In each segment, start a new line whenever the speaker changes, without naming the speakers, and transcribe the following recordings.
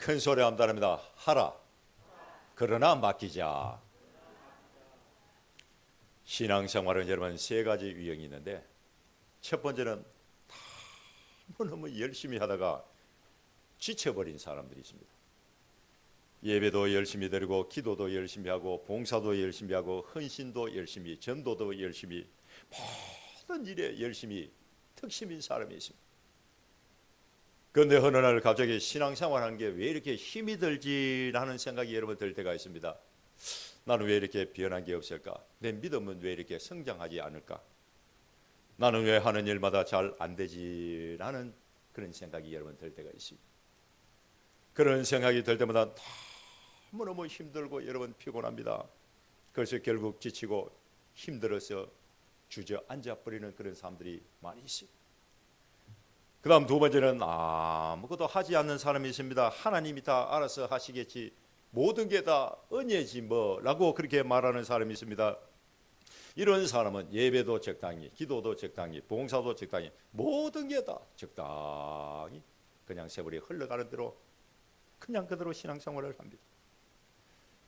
큰 소리 한답니다. 하라. 그러나 맡기자. 신앙생활은 여러분 세 가지 유형이 있는데, 첫 번째는 너무너무 열심히 하다가 지쳐버린 사람들이 있습니다. 예배도 열심히 드리고 기도도 열심히 하고 봉사도 열심히 하고 헌신도 열심히, 전도도 열심히, 모든 일에 열심히 특심인 사람이 있습니다. 그런데 어느 날 갑자기 신앙생활하는 게 왜 이렇게 힘이 들지라는 생각이 여러분 들 때가 있습니다. 나는 왜 이렇게 변한 게 없을까? 내 믿음은 왜 이렇게 성장하지 않을까? 나는 왜 하는 일마다 잘 안 되지라는 그런 생각이 여러분 들 때가 있습니다. 그런 생각이 들 때마다 너무너무 힘들고 여러분 피곤합니다. 그래서 결국 지치고 힘들어서 주저앉아 버리는 그런 사람들이 많이 있습니다. 그 다음 두 번째는 아무것도 하지 않는 사람이 있습니다. 하나님이 다 알아서 하시겠지, 모든 게 다 은혜지 뭐라고 그렇게 말하는 사람이 있습니다. 이런 사람은 예배도 적당히, 기도도 적당히, 봉사도 적당히, 모든 게 다 적당히 그냥 세월이 흘러가는 대로 그냥 그대로 신앙생활을 합니다.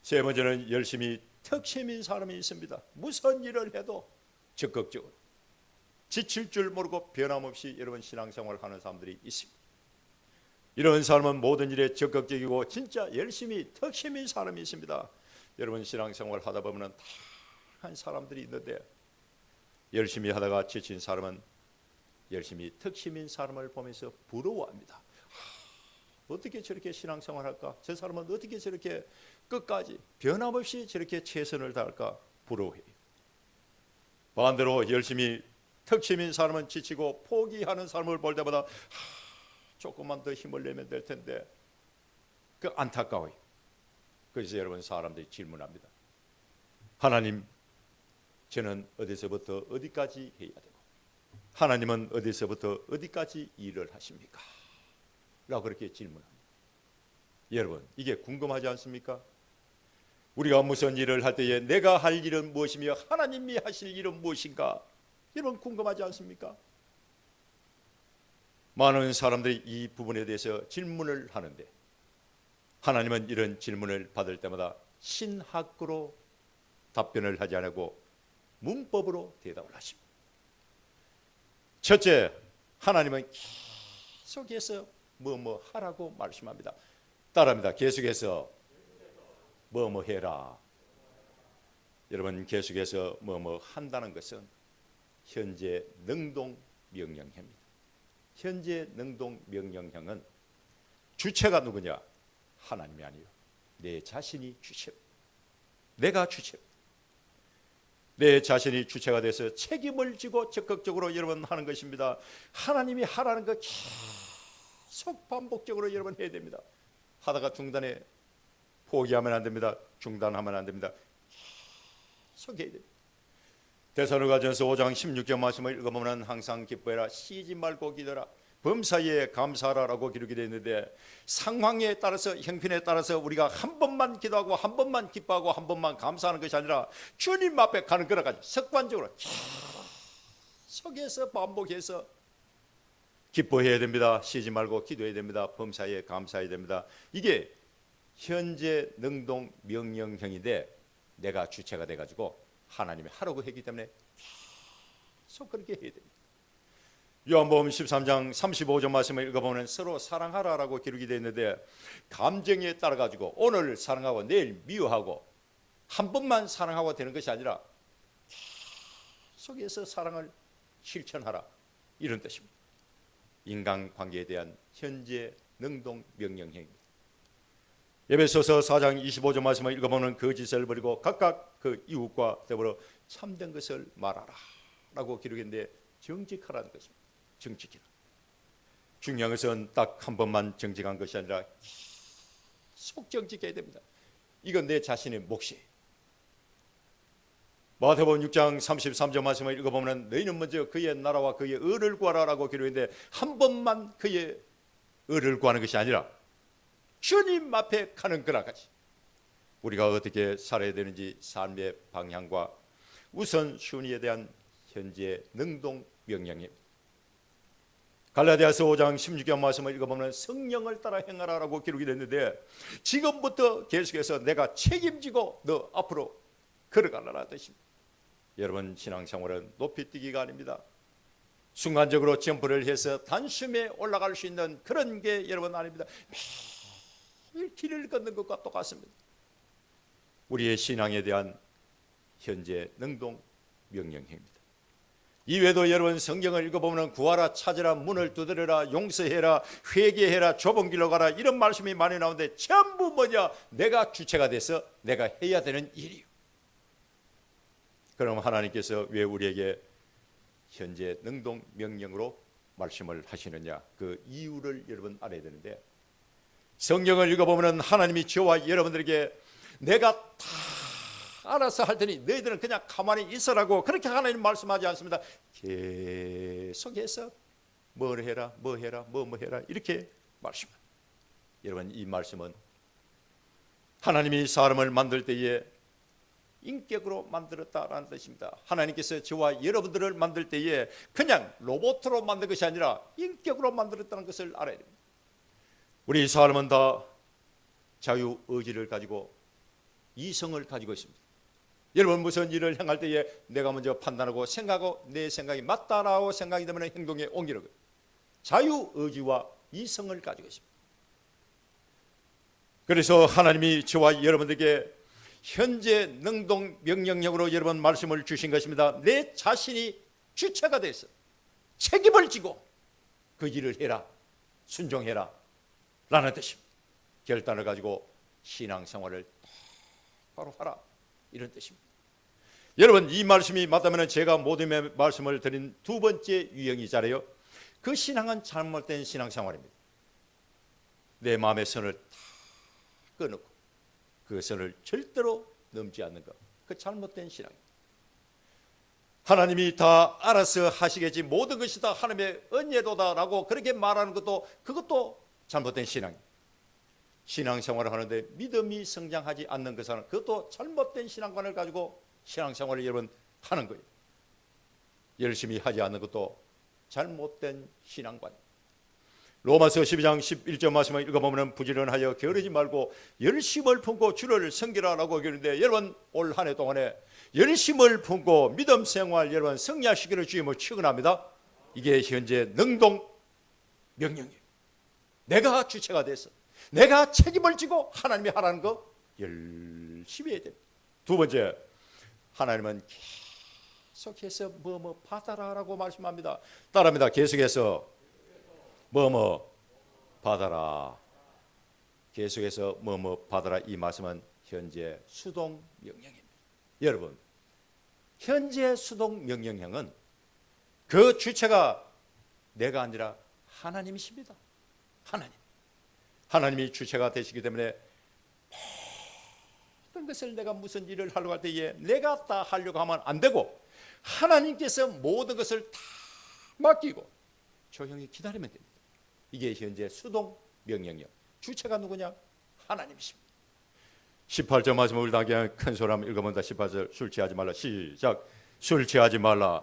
세 번째는 열심히 특심인 사람이 있습니다. 무슨 일을 해도 적극적으로, 지칠 줄 모르고 변함없이 여러분 신앙생활을 하는 사람들이 있습니다. 이런 사람은 모든 일에 적극적이고 진짜 열심히 특심인 사람이 있습니다. 여러분 신앙생활 하다 보면 다양한 사람들이 있는데, 열심히 하다가 지친 사람은 열심히 특심인 사람을 보면서 부러워합니다. 어떻게 저렇게 신앙생활 할까? 저 사람은 어떻게 저렇게 끝까지 변함없이 저렇게 최선을 다할까? 부러워해요. 반대로 열심히 특심인 사람은 지치고 포기하는 사람을 볼 때마다 조금만 더 힘을 내면 될 텐데, 그 안타까워요. 그래서 여러분 사람들이 질문합니다. 하나님, 저는 어디서부터 어디까지 해야 되고, 하나님은 어디서부터 어디까지 일을 하십니까? 라고 그렇게 질문합니다. 여러분, 이게 궁금하지 않습니까? 우리가 무슨 일을 할 때에 내가 할 일은 무엇이며 하나님이 하실 일은 무엇인가? 여러분 궁금하지 않습니까? 많은 사람들이 이 부분에 대해서 질문을 하는데, 하나님은 이런 질문을 받을 때마다 신학으로 답변을 하지 않고 문법으로 대답을 하십니다. 첫째, 하나님은 계속해서 뭐뭐 하라고 말씀합니다. 따라합니다. 계속해서 뭐뭐 해라. 여러분, 계속해서 뭐뭐 한다는 것은 현재 능동 명령형입니다. 현재 능동 명령형은 주체가 누구냐? 하나님이 아니요, 내 자신이 주체입니다. 내가 주체입니다. 내 자신이 주체가 돼서 책임을 지고 적극적으로 여러분 하는 것입니다. 하나님이 하라는 거 계속 반복적으로 여러분 해야 됩니다. 하다가 중단에 포기하면 안 됩니다. 중단하면 안 됩니다. 계속 해야 됩니다. 데살로니가전서 5장 16절 말씀을 읽어보면 항상 기뻐해라, 쉬지 말고 기도하라, 범사에 감사하라라고 기록이 되어 있는데, 상황에 따라서, 형편에 따라서 우리가 한 번만 기도하고 한 번만 기뻐하고 한 번만 감사하는 것이 아니라 주님 앞에 가는 거라까지 습관적으로 계속해서 반복해서 기뻐해야 됩니다. 쉬지 말고 기도해야 됩니다. 범사에 감사해야 됩니다. 이게 현재 능동 명령형인데, 내가 주체가 돼가지고 하나님이 하라고 했기 때문에 계속 그렇게 해야 됩니다. 요한복음 13장 35절 말씀을 읽어보면 서로 사랑하라라고 기록이 되어 있는데, 감정에 따라 가지고 오늘 사랑하고 내일 미워하고 한 번만 사랑하고 되는 것이 아니라 계속해서 사랑을 실천하라, 이런 뜻입니다. 인간관계에 대한 현재 능동 명령형입니다. 에베소서 4장 25절 말씀을 읽어보면 거짓을 버리고 각각 그 이웃과 더불어 참된 것을 말하라 라고 기록했는데, 정직하라는 것입니다. 정직이라. 중요한 것은 딱 한 번만 정직한 것이 아니라 계속 정직해야 됩니다. 이건 내 자신의 몫이에요. 마태복음 6장 33절 말씀을 읽어보면 너희는 먼저 그의 나라와 그의 의를 구하라라고 기록했는데, 한 번만 그의 의를 구하는 것이 아니라 주님 앞에 가는 그날까지 우리가 어떻게 살아야 되는지 삶의 방향과 우선순위에 대한 현재 능동 명령입니다. 갈라디아서 5장 16절 말씀을 읽어보면 성령을 따라 행하라라고 기록이 됐는데, 지금부터 계속해서 내가 책임지고 너 앞으로 걸어가라는 뜻입니다. 여러분, 신앙생활은 높이뛰기가 아닙니다. 순간적으로 점프를 해서 단숨에 올라갈 수 있는 그런 게 여러분 아닙니다. 매일 길을 걷는 것과 똑같습니다. 우리의 신앙에 대한 현재 능동 명령입니다. 이외에도 여러분 성경을 읽어보면 구하라, 찾으라, 문을 두드려라, 용서해라, 회개해라, 좁은 길로 가라, 이런 말씀이 많이 나오는데 전부 뭐냐? 내가 주체가 돼서 내가 해야 되는 일이요. 그럼 하나님께서 왜 우리에게 현재 능동 명령으로 말씀을 하시느냐? 그 이유를 여러분 알아야 되는데, 성경을 읽어보면 하나님이 저와 여러분들에게 내가 다 알아서 할 테니 너희들은 그냥 가만히 있으라고 그렇게 하나님 말씀하지 않습니다. 계속해서 뭘 해라, 뭐 해라, 뭐 해라 이렇게 말씀합니다. 여러분, 이 말씀은 하나님이 사람을 만들 때에 인격으로 만들었다라는 뜻입니다. 하나님께서 저와 여러분들을 만들 때에 그냥 로봇으로 만든 것이 아니라 인격으로 만들었다는 것을 알아야 됩니다. 우리 사람은 다 자유의지를 가지고 이성을 가지고 있습니다. 여러분, 무슨 일을 행할 때에 내가 먼저 판단하고 생각하고 내 생각이 맞다라고 생각이 되면 행동에 옮기는 거예요. 자유의지와 이성을 가지고 있습니다. 그래서 하나님이 저와 여러분들에게 현재 능동 명령력으로 여러분 말씀을 주신 것입니다. 내 자신이 주체가 돼서 책임을 지고 그 일을 해라, 순종해라 라는 뜻입니다. 결단을 가지고 신앙생활을 바로 하라, 이런 뜻입니다. 여러분, 이 말씀이 맞다면 제가 모든 말씀을 드린 두 번째 유형이잖아요. 그 신앙은 잘못된 신앙생활입니다. 내 마음의 선을 다 끊고 그 선을 절대로 넘지 않는 것, 그 잘못된 신앙입니다. 하나님이 다 알아서 하시겠지, 모든 것이 다 하나님의 은혜로다라고 그렇게 말하는 것도, 그것도 잘못된 신앙입니다. 신앙생활을 하는데 믿음이 성장하지 않는 것은 그것도 잘못된 신앙관을 가지고 신앙생활을 여러분 하는 거예요. 열심히 하지 않는 것도 잘못된 신앙관입니다. 로마서 12장 11절 말씀을 읽어보면 부지런하여 게으르지 말고 열심을 품고 주를 섬기라라고 하는데, 여러분 올 한 해 동안에 열심을 품고 믿음 생활 여러분 성리하시기를 주님을 축원합니다. 이게 현재 능동 명령이에요. 내가 주체가 돼서 내가 책임을 지고 하나님이 하라는 거 열심히 해야 됩니다. 두 번째, 하나님은 계속해서 뭐 받아라라고 말씀합니다. 따라합니다. 계속해서 뭐 받아라. 계속해서 뭐 받아라. 이 말씀은 현재 수동 명령입니다. 여러분, 현재 수동 명령형은 그 주체가 내가 아니라 하나님이십니다. 하나님이 주체가 되시기 때문에 모든 것을 내가 무슨 일을 하려고 할 때에 내가 다 하려고 하면 안 되고 하나님께서 모든 것을 다 맡기고 조용히 기다리면 됩니다. 이게 현재 수동 명령력. 주체가 누구냐? 하나님이십니다. 18절 말씀을 우리 다 큰 소리 한번 읽어본다. 18절, 술 취하지 말라. 시작. 술 취하지 말라.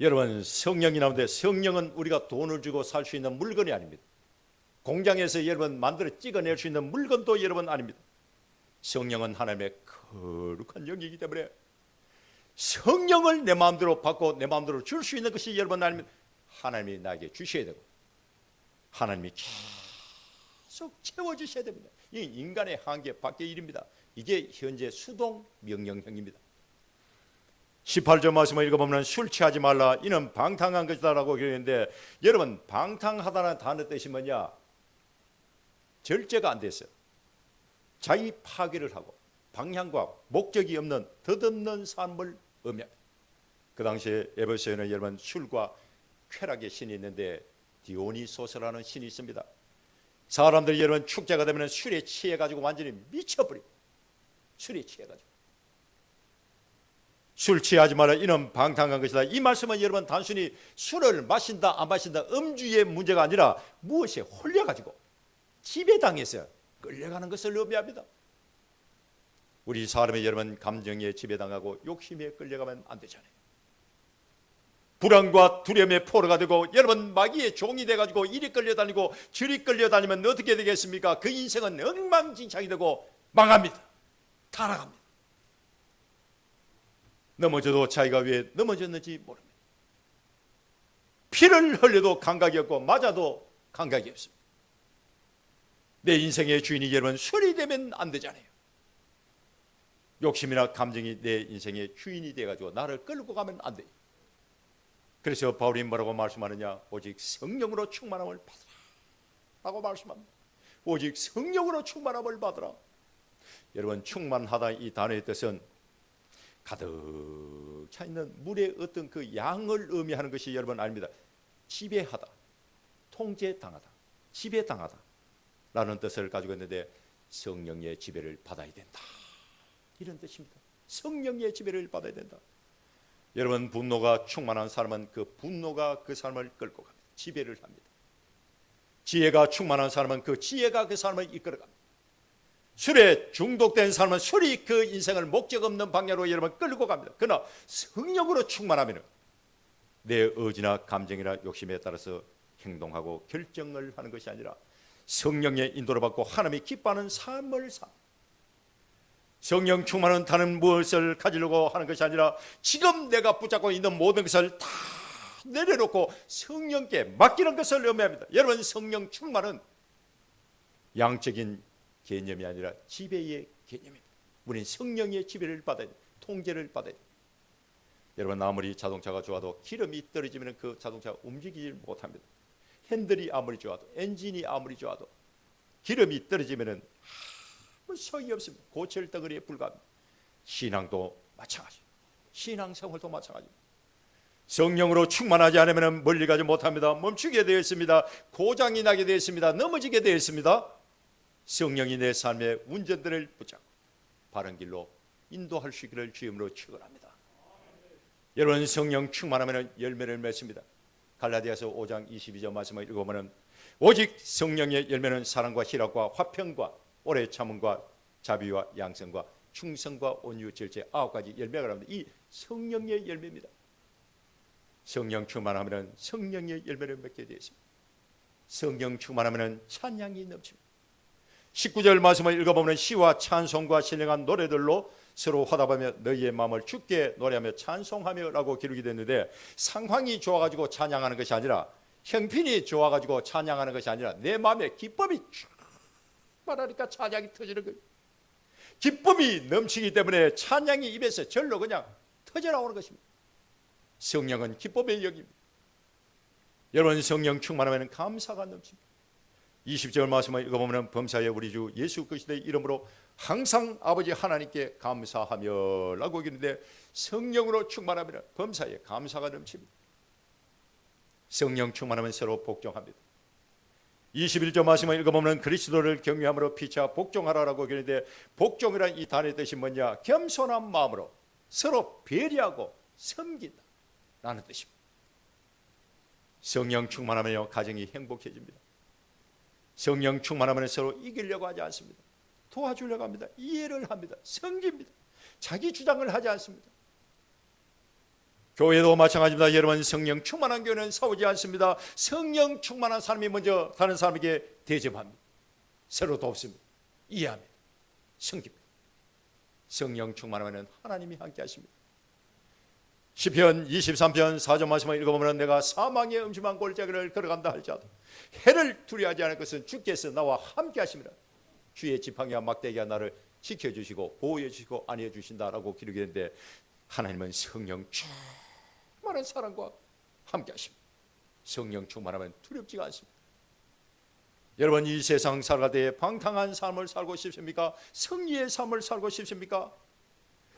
여러분, 성령이 나오는데 성령은 우리가 돈을 주고 살 수 있는 물건이 아닙니다. 공장에서 여러분 만들어 찍어낼 수 있는 물건도 여러분 아닙니다. 성령은 하나님의 거룩한 영이기 때문에 성령을 내 마음대로 받고 내 마음대로 줄 수 있는 것이 여러분 아니면 하나님이 나에게 주셔야 되고 하나님이 계속 채워주셔야 됩니다. 이 인간의 한계 밖의 일입니다. 이게 현재 수동 명령형입니다. 18절 말씀을 읽어보면 술 취하지 말라. 이는 방탕한 것이다라고 기록했는데, 여러분 방탕하다는 단어 뜻이 뭐냐? 절제가 안 됐어요. 자기 파괴를 하고 방향과 목적이 없는 덧없는 삶을 의미합니다. 그 당시에 에베소에는 여러분 술과 쾌락의 신이 있는데 디오니소스라는 신이 있습니다. 사람들이 여러분 축제가 되면 술에 취해가지고 완전히 미쳐버립니다. 술에 취해가지고. 술 취하지 말라. 이는 방탕한 것이다. 이 말씀은 여러분 단순히 술을 마신다 안 마신다 음주의 문제가 아니라 무엇에 홀려가지고 지배당해서 끌려가는 것을 의미합니다. 우리 사람이 여러분 감정에 지배당하고 욕심에 끌려가면 안 되잖아요. 불안과 두려움의 포로가 되고 여러분 마귀의 종이 돼가지고 이리 끌려다니고 저리 끌려다니면 어떻게 되겠습니까? 그 인생은 엉망진창이 되고 망합니다. 타락합니다. 넘어져도 자기가 왜 넘어졌는지 모릅니다. 피를 흘려도 감각이 없고 맞아도 감각이 없습니다. 내 인생의 주인이 여러분 술이 되면 안 되잖아요. 욕심이나 감정이 내 인생의 주인이 돼가지고 나를 끌고 가면 안 돼요. 그래서 바울이 뭐라고 말씀하느냐? 오직 성령으로 충만함을 받으라 라고 말씀합니다. 오직 성령으로 충만함을 받으라. 여러분 충만하다 이 단어의 뜻은 가득 차 있는 물의 어떤 그 양을 의미하는 것이 여러분 아닙니다. 지배하다, 통제당하다, 지배당하다 라는 뜻을 가지고 있는데 성령의 지배를 받아야 된다 이런 뜻입니다. 성령의 지배를 받아야 된다. 여러분 분노가 충만한 사람은 그 분노가 그 사람을 끌고 갑니다. 지배를 합니다. 지혜가 충만한 사람은 그 지혜가 그 사람을 이끌어갑니다. 술에 중독된 사람은 술이 그 인생을 목적 없는 방향으로 여러분 끌고 갑니다. 그러나 성령으로 충만하면 내 의지나 감정이나 욕심에 따라서 행동하고 결정을 하는 것이 아니라 성령의 인도를 받고 하나님이 기뻐하는 삶을 삽니다. 성령 충만은 다른 무엇을 가지려고 하는 것이 아니라 지금 내가 붙잡고 있는 모든 것을 다 내려놓고 성령께 맡기는 것을 의미합니다. 여러분 성령 충만은 양적인 개념이 아니라 지배의 개념입니다. 우리는 성령의 지배를 받아야 돼요. 통제를 받아야 돼요. 여러분 아무리 자동차가 좋아도 기름이 떨어지면 그 자동차가 움직이지 못합니다. 핸들이 아무리 좋아도 엔진이 아무리 좋아도 기름이 떨어지면 아무 소용이 없습니다. 고철 덩어리에 불과합니다. 신앙도 마찬가지, 신앙생활도 마찬가지. 성령으로 충만하지 않으면 멀리 가지 못합니다. 멈추게 되어 있습니다. 고장이 나게 되어 있습니다. 넘어지게 되어 있습니다. 성령이 내 삶의 운전들을 붙잡고 바른 길로 인도할 수 있기를 주임으로 축원합니다. 여러분 성령 충만하면 열매를 맺습니다. 갈라디아서 5장 22절 말씀을 읽어보면 오직 성령의 열매는 사랑과 희락과 화평과 오래 참음과 자비와 양성과 충성과 온유 절제 9가지 열매가 나옵니다. 이 성령의 열매입니다. 성령 충만하면 성령의 열매를 맺게 되어 있습니다. 성령 충만하면 찬양이 넘칩니다. 19절 말씀을 읽어보면 시와 찬송과 신령한 노래들로 서로 화답하며 너희의 마음을 주께 노래하며 찬송하며 라고 기록이 됐는데 상황이 좋아가지고 찬양하는 것이 아니라 형편이 좋아가지고 찬양하는 것이 아니라 내 마음에 기쁨이 말하니까 찬양이 터지는 거예요. 기쁨이 넘치기 때문에 찬양이 입에서 절로 그냥 터져 나오는 것입니다. 성령은 기쁨의 영입니다. 여러분 성령 충만하면 감사가 넘칩니다. 20절 말씀을 읽어보면 범사에 우리 주 예수 그리스도의 이름으로 항상 아버지 하나님께 감사하며 라고 하는데 성령으로 충만하면 범사에 감사가 넘칩니다. 성령 충만하면 서로 복종합니다. 21절 말씀을 읽어보면 그리스도를 경외함으로 피차 복종하라라고 하는데 복종이란 이 단어의 뜻이 뭐냐? 겸손한 마음으로 서로 배려하고 섬긴다 라는 뜻입니다. 성령 충만하면 가정이 행복해집니다. 성령 충만하면 서로 이기려고 하지 않습니다. 도와주려고 합니다. 이해를 합니다. 섬깁니다. 자기 주장을 하지 않습니다. 교회도 마찬가지입니다. 여러분 성령 충만한 교회는 싸우지 않습니다. 성령 충만한 사람이 먼저 다른 사람에게 대접합니다. 서로 돕습니다. 이해합니다. 섬깁니다. 성령 충만하면 하나님이 함께 하십니다. 시편 23편 4절 말씀을 읽어보면 내가 사망의 음침한 골짜기를 걸어간다 할지라도 해를 두려워하지 않을 것은 주께서 나와 함께 하십니다. 주의 지팡이와 막대기가 나를 지켜주시고 보호해 주시고 안위해 주신다라고 기록이 되는데 하나님은 성령 충만한 사랑과 함께 하십니다. 성령 충만하면 두렵지가 않습니다. 여러분 이 세상 살아갈 때 방탕한 삶을 살고 싶습니까? 성리의 삶을 살고 싶습니까?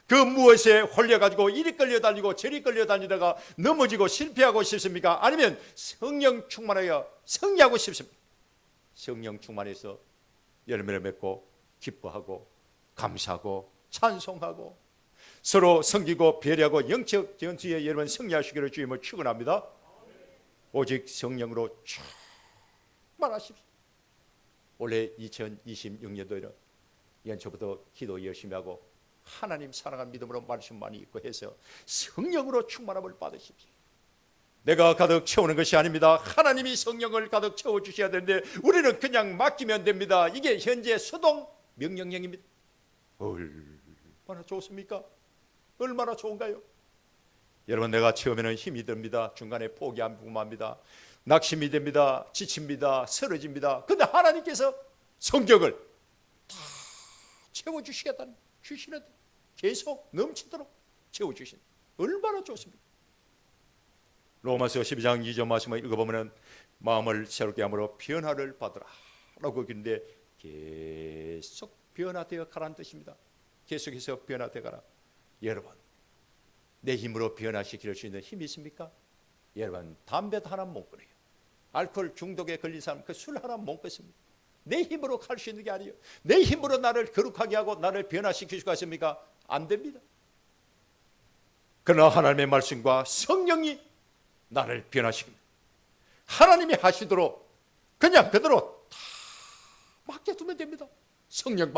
그 무엇에 홀려가지고 이리 끌려다니고 저리 끌려다니다가 넘어지고 실패하고 싶습니까? 아니면 성령 충만하여 승리하고 싶습니까? 성령 충만해서 열매를 맺고 기뻐하고 감사하고 찬송하고 서로 섬기고 배려하고 영적 전투에 여러분 승리하시기를 주임을 축원합니다. 오직 성령으로 충만하십시오. 올해 2026년도에는 연초부터 기도 열심히 하고 하나님 사랑한 믿음으로 말씀 많이 읽고 해서 성령으로 충만함을 받으십시오. 내가 가득 채우는 것이 아닙니다. 하나님이 성령을 가득 채워주셔야 되는데 우리는 그냥 맡기면 됩니다. 이게 현재 수동 명령형입니다. 얼마나 좋습니까? 얼마나 좋은가요? 여러분, 내가 처음에는 힘이 듭니다. 중간에 포기하고 맙니다. 낙심이 됩니다. 지칩니다. 쓰러집니다. 근데 하나님께서 성경을 다 채워주시겠다는 주시는데 계속 넘치도록 채워주신, 얼마나 좋습니까? 로마서 12장 2절 말씀을 읽어보면 마음을 새롭게 함으로 변화를 받으라 라고 하는데 계속 변화되어 가라는 뜻입니다. 계속해서 변화되어 가라. 여러분, 내 힘으로 변화시킬 수 있는 힘이 있습니까? 여러분, 담배도 하나 못 끊어요. 알코올 중독에 걸린 사람 그 술 하나 못 끊습니다. 내 힘으로 갈 수 있는 게 아니에요. 내 힘으로 나를 거룩하게 하고 나를 변화시킬 수가 있습니까? 안 됩니다. 그러나 하나님의 말씀과 성령이 나를 변화시킵니다. 하나님이 하시도록 그냥 그대로 다 맡겨두면 됩니다. 성령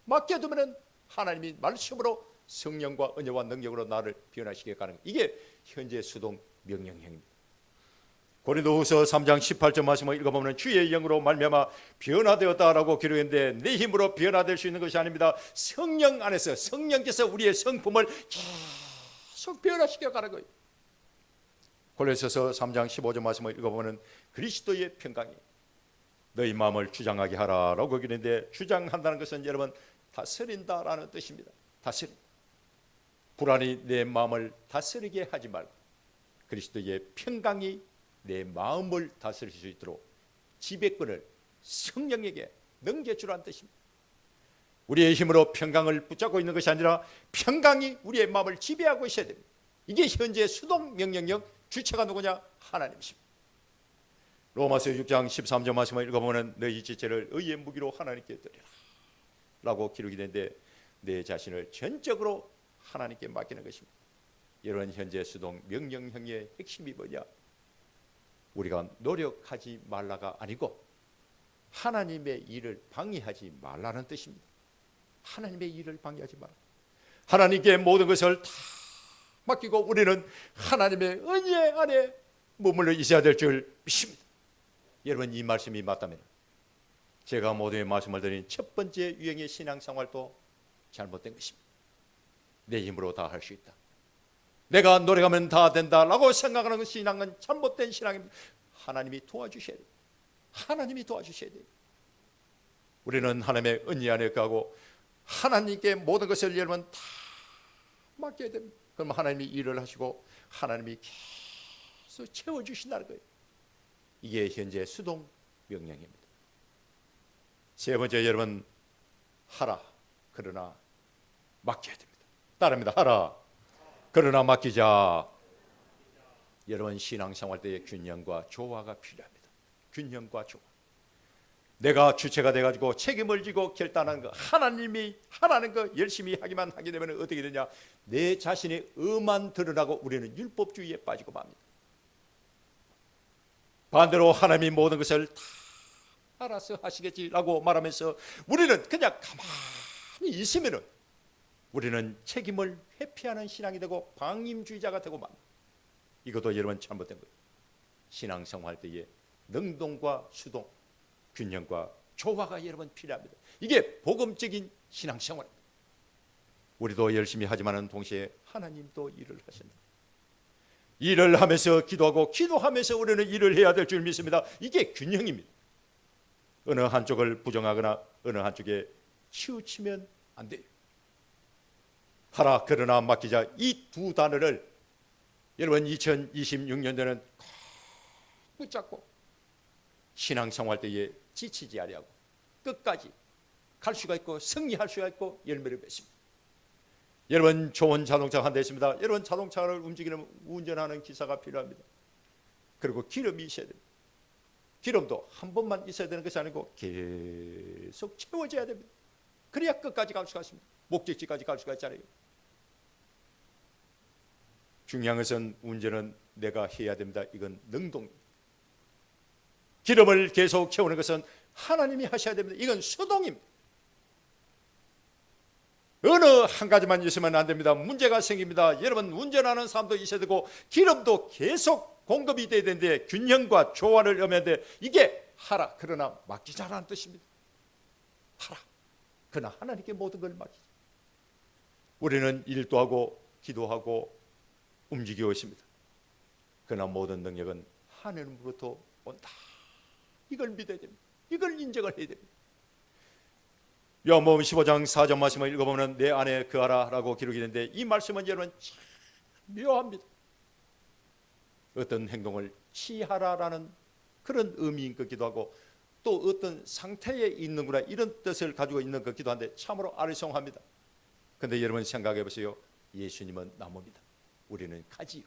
맡겨두면 하나님이 말씀으로 성령과 은혜와 능력으로 나를 변화시켜 가는, 이게 현재 수동 명령형입니다. 고린도후서 3장 18절 말씀을 읽어보면 주의 영으로 말미암아 변화되었다라고 기록했는데 내 힘으로 변화될 수 있는 것이 아닙니다. 성령 안에서 성령께서 우리의 성품을 계속 변화시켜 가는 거예요. 골로새서 3장 15절 말씀을 읽어보면 그리스도의 평강이 너희 마음을 주장하게 하라라고 기록했는데 주장한다는 것은 여러분 다스린다라는 뜻입니다. 다스린다. 불안이 내 마음을 다스리게 하지 말고 그리스도의 평강이 내 마음을 다스릴 수 있도록 지배권을 성령에게 넘겨주라는 뜻입니다. 우리의 힘으로 평강을 붙잡고 있는 것이 아니라 평강이 우리의 마음을 지배하고 있어야 됩니다. 이게 현재 수동 명령형 주체가 누구냐? 하나님이십니다. 로마서 6장 13절 말씀을 읽어보면 너희 지체를 의의 무기로 하나님께 드리라 라고 기록이 되는데 내 자신을 전적으로 하나님께 맡기는 것입니다. 이런 현재 수동 명령형의 핵심이 뭐냐? 우리가 노력하지 말라가 아니고 하나님의 일을 방해하지 말라는 뜻입니다. 하나님의 일을 방해하지 말라. 하나님께 모든 것을 다 맡기고 우리는 하나님의 은혜 안에 머물러 있어야 될 줄 믿습니다. 여러분, 이 말씀이 맞다면 제가 모두의 말씀을 드린 첫 번째 유형의 신앙생활도 잘못된 것입니다. 내 힘으로 다 할 수 있다, 내가 노력하면 다 된다라고 생각하는 신앙은 잘못된 신앙입니다. 하나님이 도와주셔야 돼요. 하나님이 도와주셔야 돼요. 우리는 하나님의 은혜 안에 가고 하나님께 모든 것을 여러분 다 맡겨야 됩니다. 그럼 하나님이 일을 하시고 하나님이 계속 채워주신다는 거예요. 이게 현재 수동 명령입니다. 세 번째, 여러분 하라 그러나 맡겨야 됩니다. 따릅니다. 하라 그러나 맡기자. 여러분, 신앙생활 때의 균형과 조화가 필요합니다. 균형과 조화. 내가 주체가 돼가지고 책임을 지고 결단하는 거, 하나님이 하라는 거 열심히 하기만 하게 되면 어떻게 되냐? 내 자신의 의만 드러나고 우리는 율법주의에 빠지고 맙니다. 반대로 하나님이 모든 것을 다 알아서 하시겠지라고 말하면서 우리는 그냥 가만히 있으면은 우리는 책임을 회피하는 신앙이 되고 방임주의자가 되고 맙니다. 이것도 여러분 잘못된 거예요. 신앙생활 때의 능동과 수동, 균형과 조화가 여러분 필요합니다. 이게 복음적인 신앙생활입니다. 우리도 열심히 하지만 동시에 하나님도 일을 하신다. 일을 하면서 기도하고 기도하면서 우리는 일을 해야 될 줄 믿습니다. 이게 균형입니다. 어느 한쪽을 부정하거나 어느 한쪽에 치우치면 안 돼요. 하라 그러나 맡기자, 이 두 단어를 여러분 2026년도에는 붙잡고 신앙생활 때에 지치지 아니하고 끝까지 갈 수가 있고 승리할 수가 있고 열매를 맺습니다. 여러분, 좋은 자동차가 한 대 있습니다. 여러분, 자동차를 움직이는 운전하는 기사가 필요합니다. 그리고 기름이 있어야 됩니다. 기름도 한 번만 있어야 되는 것이 아니고 계속 채워져야 됩니다. 그래야 끝까지 갈 수가 있습니다. 목적지까지 갈 수가 있잖아요. 중요한 것은 운전은 내가 해야 됩니다. 이건 능동입니다. 기름을 계속 채우는 것은 하나님이 하셔야 됩니다. 이건 수동입니다. 어느 한 가지만 있으면 안 됩니다. 문제가 생깁니다. 여러분, 운전하는 사람도 있어야 되고 기름도 계속 공급이 돼야 되는데 균형과 조화를 이루어야 돼. 이게 하라 그러나 맡기자라는 뜻입니다. 하라 그러나 하나님께 모든 걸 맡기자. 우리는 일도 하고 기도하고 움직이고 있습니다. 그러나 모든 능력은 하늘로부터 온다. 이걸 믿어야 됩니다. 이걸 인정을 해야 됩니다. 요한복음 15장 4절 말씀을 읽어보면 내 안에 거하라 라고 기록이 되는데 이 말씀은 여러분 참 묘합니다. 어떤 행동을 취하라라는 그런 의미인 것 같기도 하고 또 어떤 상태에 있는구나 이런 뜻을 가지고 있는 것 같기도 한데 참으로 아리송합니다. 그런데 여러분 생각해 보세요. 예수님은 나무입니다. 우리는 가지요.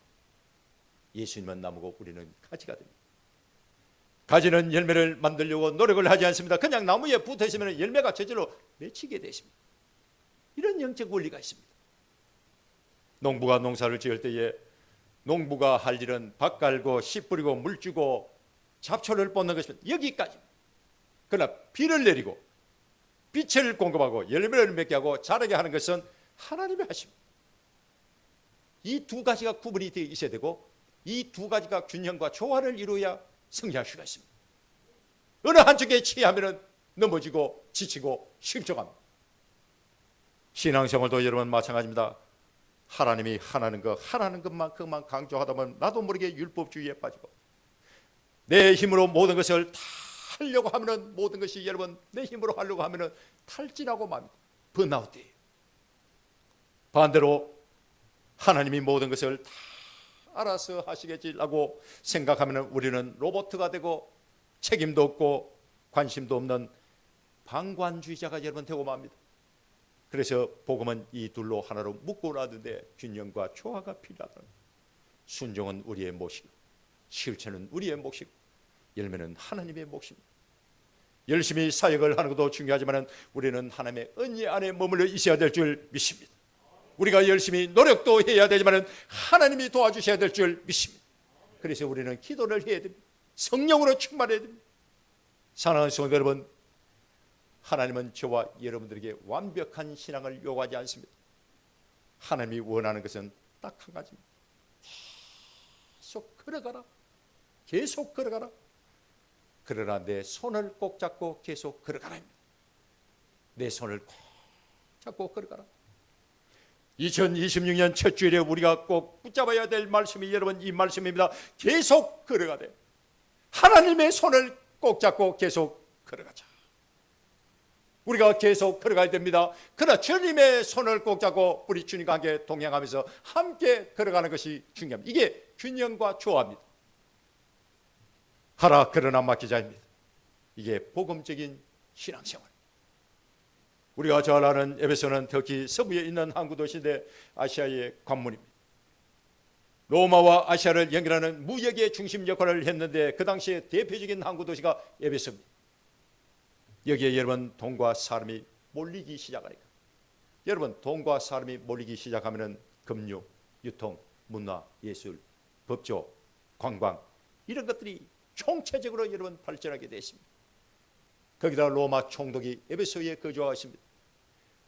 예수님은 나무고 우리는 가지가 됩니다. 가지는 열매를 만들려고 노력을 하지 않습니다. 그냥 나무에 붙어 있으면 열매가 저절로 맺히게 되십니다. 이런 영적 원리가 있습니다. 농부가 농사를 지을 때에 농부가 할 일은 밭 갈고 씨 뿌리고 물 주고 잡초를 뽑는 것입니다. 여기까지. 그러나 비를 내리고 빛을 공급하고 열매를 맺게 하고 자라게 하는 것은 하나님이 하십니다. 이 두 가지가 구분이 되어 있어야 되고 이 두 가지가 균형과 조화를 이루어야 승리할 수가 있습니다. 어느 한쪽에 취하면 넘어지고 지치고 실족합니다. 신앙생활도 여러분 마찬가지입니다. 하나님이 하라는 것만 강조하다 보면 나도 모르게 율법주의에 빠지고 내 힘으로 모든 것을 다 하려고 하면은 모든 것이 여러분 내 힘으로 하려고 하면은 탈진하고 맙니다. 번아웃돼요. 반대로 하나님이 모든 것을 다 알아서 하시겠지라고 생각하면 우리는 로봇가 되고 책임도 없고 관심도 없는 방관주의자가 여러분 되고 맙니다. 그래서 복음은 이 둘로 하나로 묶고 놔두는데 균형과 조화가 필요하다. 순종은 우리의 몫이고 실천은 우리의 몫이고 열매는 하나님의 몫입니다. 열심히 사역을 하는 것도 중요하지만 우리는 하나님의 은혜 안에 머물러 있어야 될 줄 믿습니다. 우리가 열심히 노력도 해야 되지만 하나님이 도와주셔야 될 줄 믿습니다. 그래서 우리는 기도를 해야 됩니다. 성령으로 충만해야 됩니다. 사랑하는 성도 여러분, 하나님은 저와 여러분들에게 완벽한 신앙을 요구하지 않습니다. 하나님이 원하는 것은 딱 한 가지입니다. 계속 걸어가라. 계속 걸어가라. 그러나 내 손을 꼭 잡고 계속 걸어가라입니다. 내 손을 꼭 잡고 걸어가라. 2026년 첫 주일에 우리가 꼭 붙잡아야 될 말씀이 여러분 이 말씀입니다. 계속 걸어가되 하나님의 손을 꼭 잡고 계속 걸어가자. 우리가 계속 걸어가야 됩니다. 그러나 주님의 손을 꼭 잡고 우리 주님과 함께 동행하면서 함께 걸어가는 것이 중요합니다. 이게 균형과 조화입니다. 하라 그러나 맡기자입니다. 이게 복음적인 신앙생활. 우리가 잘 아는 에베소는 특히 서부에 있는 항구 도시인데 아시아의 관문입니다. 로마와 아시아를 연결하는 무역의 중심 역할을 했는데 그 당시에 대표적인 항구 도시가 에베소입니다. 여기에 여러분 돈과 사람이 몰리기 시작하니까 여러분 돈과 사람이 몰리기 시작하면 금융, 유통, 문화, 예술, 법조, 관광 이런 것들이 총체적으로 여러분 발전하게 되었습니다. 거기다 로마 총독이 에베소에 거주하십니다.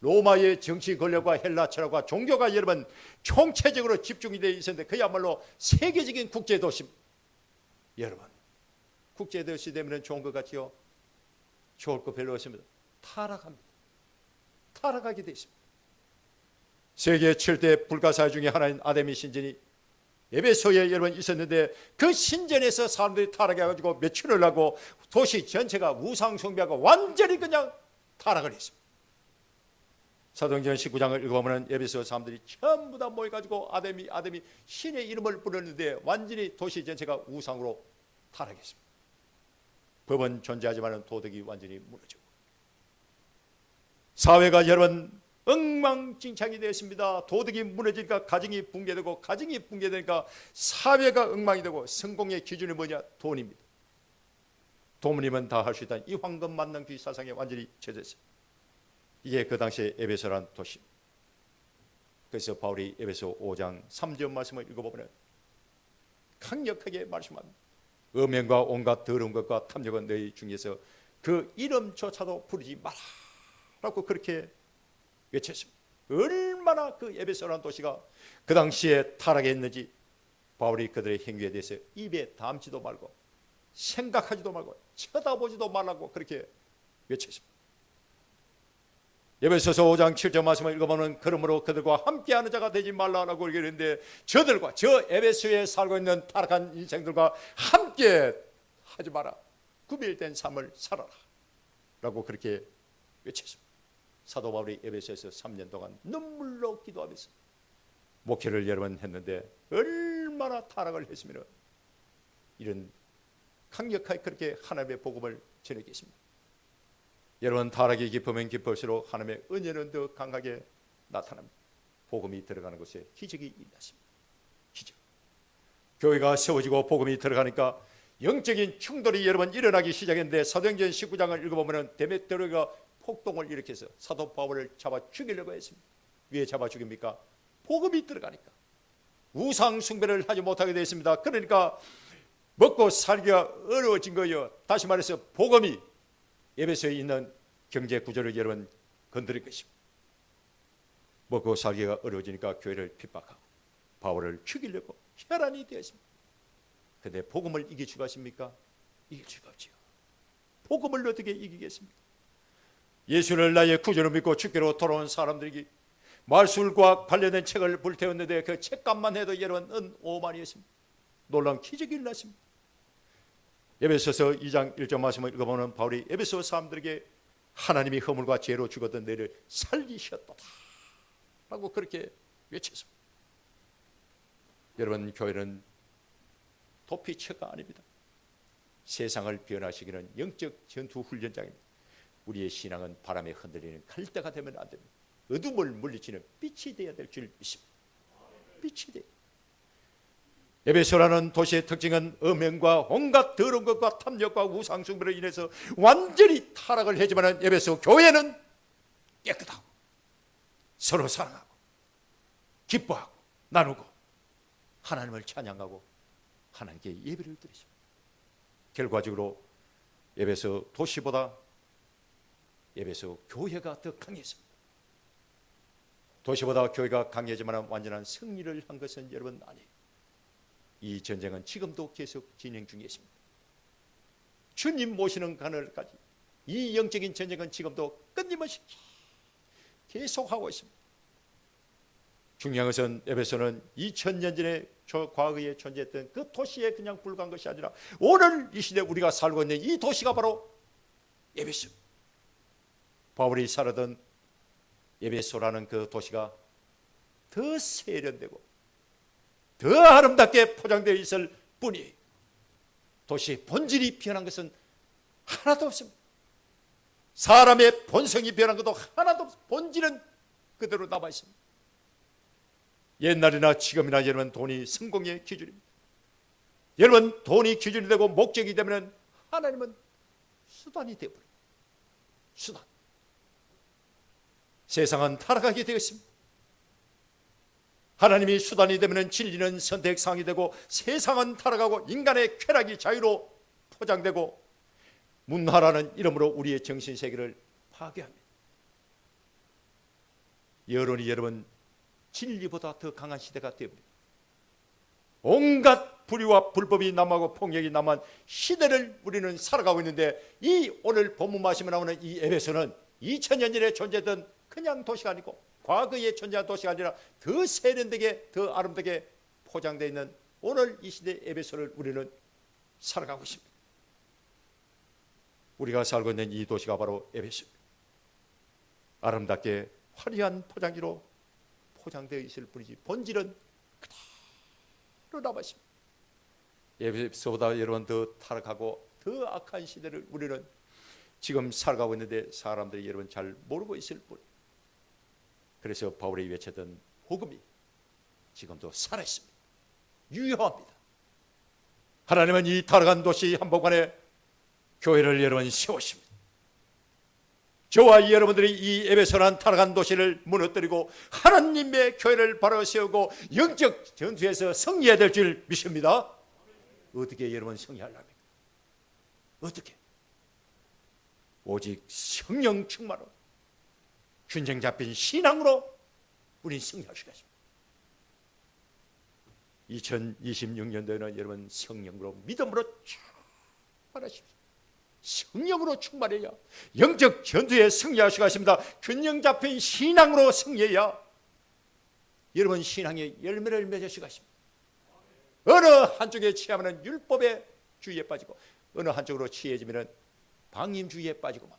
로마의 정치 권력과 헬라 철학과 종교가 여러분 총체적으로 집중이 되어 있었는데 그야말로 세계적인 국제도시입니다. 여러분 국제도시 되면 좋은 것 같지요? 좋을 거 별로 없습니다. 타락합니다. 타락하게 되어 있습니다. 세계 7대 불가사의 중에 하나인 아데미 신전이 에베소에 여러분 있었는데 그 신전에서 사람들이 타락해가지고 매출을 하고 도시 전체가 우상 숭배하고 완전히 그냥 타락을 했습니다. 사도행전 19장을 읽어보면 에베소 사람들이 전부 다 모여가지고 아데미 신의 이름을 부르는데 완전히 도시 전체가 우상으로 타락했습니다. 법은 존재하지만 도덕이 완전히 무너지고 사회가 여러분 엉망진창이 되었습니다. 도덕이 무너지니까 가정이 붕괴되고 가정이 붕괴되니까 사회가 엉망이 되고 성공의 기준이 뭐냐? 돈입니다. 돈이면 다 할 수 있다는 이 황금 만능주의 사상에 완전히 처졌어요. 이게 그 당시에 에베소라는 도시입니다. 그래서 바울이 에베소 5장 3절 말씀을 읽어보면 강력하게 말씀합니다. 음행과 온갖 더러운 것과 탐욕은 너희 중에서 그 이름조차도 부르지 마라 라고 그렇게 외쳤습니다. 얼마나 그 에베소라는 도시가 그 당시에 타락했는지 바울이 그들의 행위에 대해서 입에 담지도 말고 생각하지도 말고 쳐다보지도 말라고 그렇게 외쳤습니다. 에베소서 5장 7절 말씀을 읽어보면 그러므로 그들과 함께하는 자가 되지 말라라고 얘기했는데 저들과 저 에베소에 살고 있는 타락한 인생들과 함께 하지 마라. 구별된 삶을 살아라 라고 그렇게 외쳤습니다. 사도 바울이 에베소에서 3년 동안 눈물로 기도하면서 목회를 여러 번 했는데 얼마나 타락을 했으면 이런 강력하게 그렇게 하나님의 복음을 전했겠습니다. 여러분, 타락이 깊으면 깊을수록 하나님의 은혜는 더 강하게 나타납니다. 복음이 들어가는 곳에 기적이 일어났습니다. 기적. 교회가 세워지고 복음이 들어가니까 영적인 충돌이 여러 번 일어나기 시작했는데 사도행전 19장을 읽어보면 데메트로가 폭동을 일으켜서 사도 바울을 잡아 죽이려고 했습니다. 왜 잡아 죽입니까? 복음이 들어가니까. 우상 숭배를 하지 못하게 되었습니다. 그러니까 먹고 살기가 어려워진 거예요. 다시 말해서 복음이 에베소에 있는 경제 구조를 여러 번 건드릴 것입니다. 먹고 살기가 어려워지니까 교회를 핍박하고 바울을 죽이려고 혈안이 되었습니다. 그런데 복음을 이길 수가 있습니까? 이길 수가 없지요. 복음을 어떻게 이기겠습니까? 예수를 나의 구주로 믿고 주께로 돌아온 사람들이 말술과 관련된 책을 불태웠는데 그 책값만 해도 여러분 은 5만이었습니다. 놀라운 기적이 일어났습니다. 에베소서 2장 1절 말씀을 읽어보면 바울이 에베소 사람들에게 하나님이 허물과 죄로 죽었던 너희를 살리셨도다 라고 그렇게 외쳤습니다. 여러분, 교회는 도피처가 아닙니다. 세상을 변화시키는 영적 전투 훈련장입니다. 우리의 신앙은 바람에 흔들리는 갈대가 되면 안 됩니다. 어둠을 물리치는 빛이 되어야 될 줄 믿습니다. 빛이 돼요. 에베소라는 도시의 특징은 음행과 온갖 더러운 것과 탐욕과 우상숭배로 인해서 완전히 타락을 했지만 에베소 교회는 깨끗하고 서로 사랑하고 기뻐하고 나누고 하나님을 찬양하고 하나님께 예배를 드리십니다. 결과적으로 에베소 도시보다 에베소 교회가 더 강했습니다. 도시보다 교회가 강해지만 완전한 승리를 한 것은 여러분 아니에요. 이 전쟁은 지금도 계속 진행 중에 있습니다. 주님 모시는 그날까지 이 영적인 전쟁은 지금도 끊임없이 계속하고 있습니다. 중요한 것은 에베소는 2000년 전에 과거에 존재했던 그 도시에 그냥 불과한 것이 아니라 오늘 이 시대 우리가 살고 있는 이 도시가 바로 에베소. 바울이 살았던 에베소라는 그 도시가 더 세련되고 더 아름답게 포장되어 있을 뿐이에요. 도시의 본질이 변한 것은 하나도 없습니다. 사람의 본성이 변한 것도 하나도 없습니다. 본질은 그대로 남아 있습니다. 옛날이나 지금이나 여러분 돈이 성공의 기준입니다. 여러분 돈이 기준이 되고 목적이 되면 하나님은 수단이 되어버립니다. 수단. 세상은 타락하게 되었습니다. 하나님이 수단이 되면 진리는 선택사항이 되고 세상은 타락하고 인간의 쾌락이 자유로 포장되고 문화라는 이름으로 우리의 정신세계를 파괴합니다. 여론이 여러분 진리보다 더 강한 시대가 되었습니다. 온갖 불의와 불법이 남하고 폭력이 남한 시대를 우리는 살아가고 있는데 이 오늘 본문 말씀에 나오는 이 에베소는 2000년 전에 존재했던 그냥 도시가 아니고 과거에 존재한 도시가 아니라 더 세련되게 더 아름답게 포장되어 있는 오늘 이 시대 에베소를 우리는 살아가고 있습니다. 우리가 살고 있는 이 도시가 바로 에베소입니다. 아름답게 화려한 포장지로 포장되어 있을 뿐이지 본질은 그대로 남아 있습니다. 에베소보다 여러분 더 타락하고 더 악한 시대를 우리는 지금 살아가고 있는데 사람들이 여러분 잘 모르고 있을 뿐. 그래서 바울이 외쳤던 복음이 지금도 살아있습니다. 유효합니다. 하나님은 이 타락한 도시 한복판에 교회를 여러분 세우십니다. 저와 여러분들이 이 에베소라는 타락한 도시를 무너뜨리고 하나님의 교회를 바로 세우고 영적 전투에서 승리해야 될 줄 믿습니다. 어떻게 여러분 승리하려합니까? 어떻게? 오직 성령 충만으로 균형 잡힌 신앙으로 우린 승리하시게 하십니다. 2026년도에는 여러분 성령으로 믿음으로 충만하십시오. 성령으로 충만해야 영적 전투에 승리하시게 하십니다. 균형 잡힌 신앙으로 승리해야 여러분 신앙의 열매를 맺으시게 하십니다. 어느 한쪽에 취하면 율법의 주의에 빠지고 어느 한쪽으로 취해지면 방임주의에 빠지고만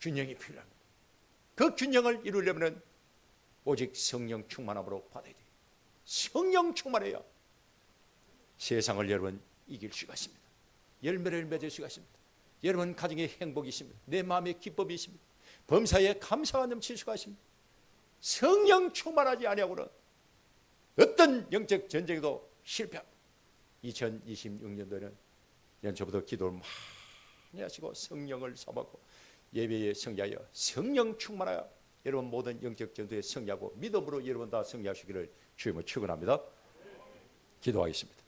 균형이 필요합니다. 그 균형을 이루려면 오직 성령 충만함으로 받아야 돼요. 성령 충만해야 세상을 여러분 이길 수가 있습니다. 열매를 맺을 수가 있습니다. 여러분 가정의 행복이 있습니다. 내 마음의 기쁨이 있습니다. 범사에 감사가 넘칠 수가 있습니다. 성령 충만하지 아니하고는 어떤 영적 전쟁에도 실패합니다. 2026년도에는 연초부터 기도를 많이 하시고 성령을 써먹고 예배에 승리하여 성령 충만하여 여러분 모든 영적 전투에 승리하고 믿음으로 여러분 다 승리하시기를 주님을 축원합니다. 기도하겠습니다.